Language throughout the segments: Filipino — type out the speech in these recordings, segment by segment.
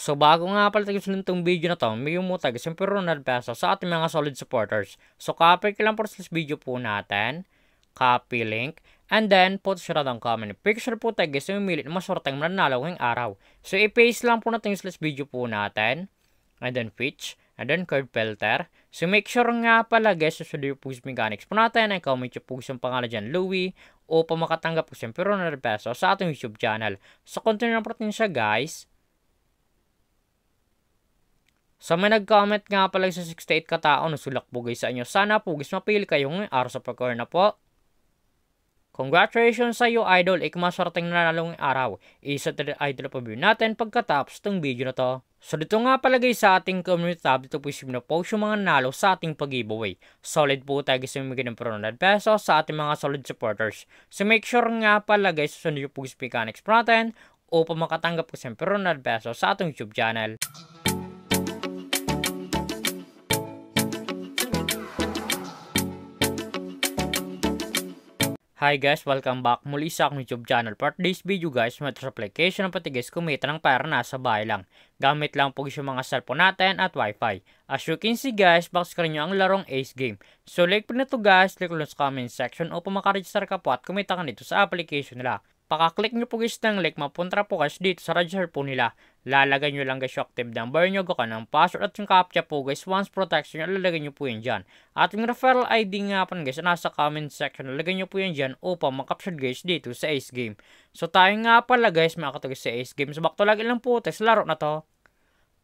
So bago nga pala tayo sunod tong video na to, may umutag siyempre Ronald peso sa ating mga solid supporters. So copy ko lang po sa video po natin, copy link, and then po siya ng comment. Picture po tayo guys yung umili na masorteng mananalo ngayong araw. So i-paste lang po natin yung video po natin, and then pitch, and then card filter. So make sure nga pala guys sa video po mechanics po natin ay comment yung po yung pangalan dyan, Louie, o pa makatanggap po siyempre Ronald peso sa ating YouTube channel. So continue na po natin siya guys. So may nag-comment nga pala sa 68 katao na sulak po guys sa inyo. Sana po guys mapili kayo ngayong araw sa pagkor na po. Congratulations sa iyo idol. Ikamaswarteng nanalo ngayong araw. Isa to the idol po view natin pagkatapos itong video na to. So dito nga pala guys sa ating community tab. Dito po yung post yung mga nalo sa ating pag-giveaway. Solid po tayo guys yung ng ₱100 sa ating mga solid supporters. So make sure nga pala guys sunod yung po yung mechanics po natin o pa makatanggap po siyempre ₱100 sa ating YouTube channel. Hi guys, welcome back muli sa aking YouTube channel. For today's video guys, may application ng pati guys kumita ng pera nasa bahay lang. Gamit lang po yung mga cellphone natin at wifi. As you can see guys, box screen nyo ang larong Ace Game. So like po na to guys, click lang sa comment section o makaregister ka po at kumita ka nito sa application nila. Pakaklik nyo po guys ng link, mapunta po guys dito sa register po nila. Lalagay nyo lang guys yung active number nyo, gaka ng password at yung captcha po guys. Once protection nyo, lalagay nyo po yun dyan. At yung referral ID nga po guys, nasa comment section, lalagay nyo po yun dyan upang makapture guys dito sa Ace Game. So tayo nga pala guys, makakatagay sa Ace Game. So back to lagi lang po tayo sa laro na to.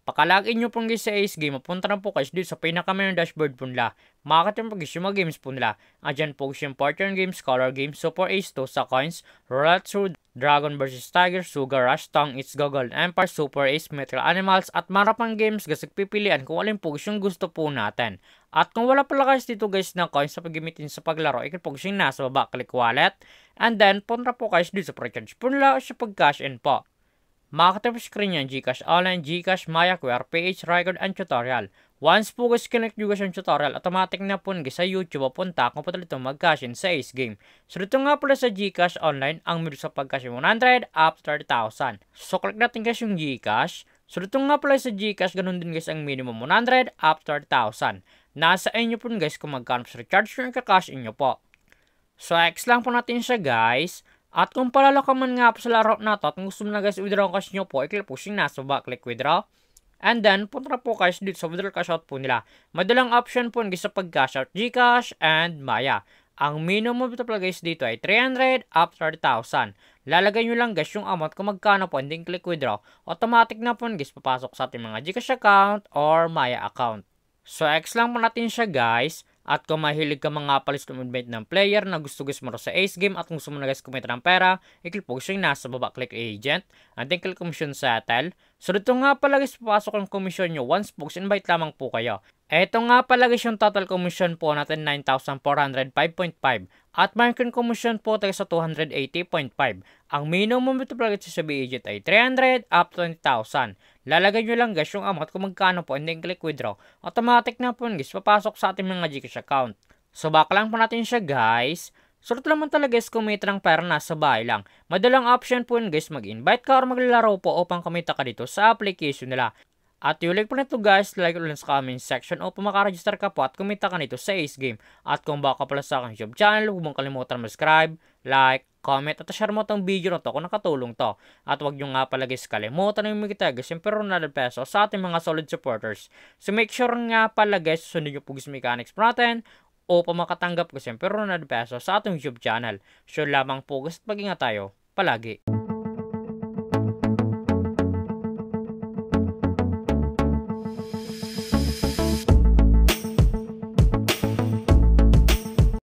Pakalagin nyo po guys sa Ace Game, mapunta na po guys dito sa pinaka-main dashboard po nila. Makakita po guys yung mga games po nila. Andyan po guys yung Fortune Games, Color Games, Super Ace 2 sa coins, Roulette Through, Dragon vs Tiger, Sugar Rush, Tongue, It's Goggle Empire, Super Ace, Metal Animals, at marapang games guys pipilian kung alin po guys yung gusto po natin. At kung wala pala guys dito guys na coins sa paggamitin sa paglaro, ikot po guys yung nasa baba, click wallet, and then punta po guys dito sa pre-charge po nila o sa pag-cash in po. Makakita po screen yan, Gcash Online, Gcash, Maya, QR, PH, record, and tutorial. Once po guys connect nyo guys yung tutorial, automatic na po guys sa YouTube papunta kung po dito mag-cash in sa Ace Game. So dito nga pala sa Gcash Online, ang meron sa pag-cash 100 up to 30,000. So click natin guys yung Gcash. So dito nga pala sa Gcash, ganun din guys ang minimum 100 up to 30,000. Nasa inyo po guys kung magkano sa recharge yung kakash in nyo po. So X lang po natin siya guys. At kung palala ka man nga po sa laro na to at kung gusto mo na guys withdraw ang cash nyo po, i-click po siya nasa baba, click withdraw. And then, punta po guys dito sa withdraw cash out po nila. Madalang option po guys sa pag-cash out, Gcash and Maya. Ang minimum ito pala guys dito ay 300 up to 30,000. Lalagay nyo lang guys yung amount kung magkano po, and then click withdraw. Automatic na po guys papasok sa ating mga Gcash account or Maya account. So, X lang po natin siya guys. At kung mahilig ka mga palis tumibate ng player na gusto guys mo sa Ace Game at kung gusto mo na guys kumita ng pera, i-click po siya yung nasa baba, click agent, and then click commission settle. So dito nga pala guys papasok ang commission nyo once po invite lamang po kayo. Eto nga pala guys yung total commission po natin 9,405.5 at market commission po tayo sa 280.5. Ang minimum ito pala guys sa agent ay 300 up to 20,000. Lalagay nyo lang guys yung amount kung magkano po and then click withdraw. Automatic na po guys papasok sa ating mga Gcash account. So back lang po natin siya guys. So ito naman talaga guys kumita ng pera nasa bahay lang. Madalang option po guys mag-invite ka or maglalaro po upang kumita ka dito sa application nila. At yung link po nito guys, like ulit sa comment section o makaregister ka po at kumita ka nito sa Ace Game. At kung baka pala sa aking YouTube channel, huwag mong kalimutan mag-subscribe, like, comment at share mo itong video na to kung nakatulong to. At huwag nyo nga pala guys kalimutan na yung magkita guys yung ₱100 sa ating mga solid supporters. So make sure nga pala guys sunod nyo po guys mechanics po natin o makatanggap guys yung ₱100 sa ating YouTube channel. So lamang po guys at mag-ingat tayo palagi.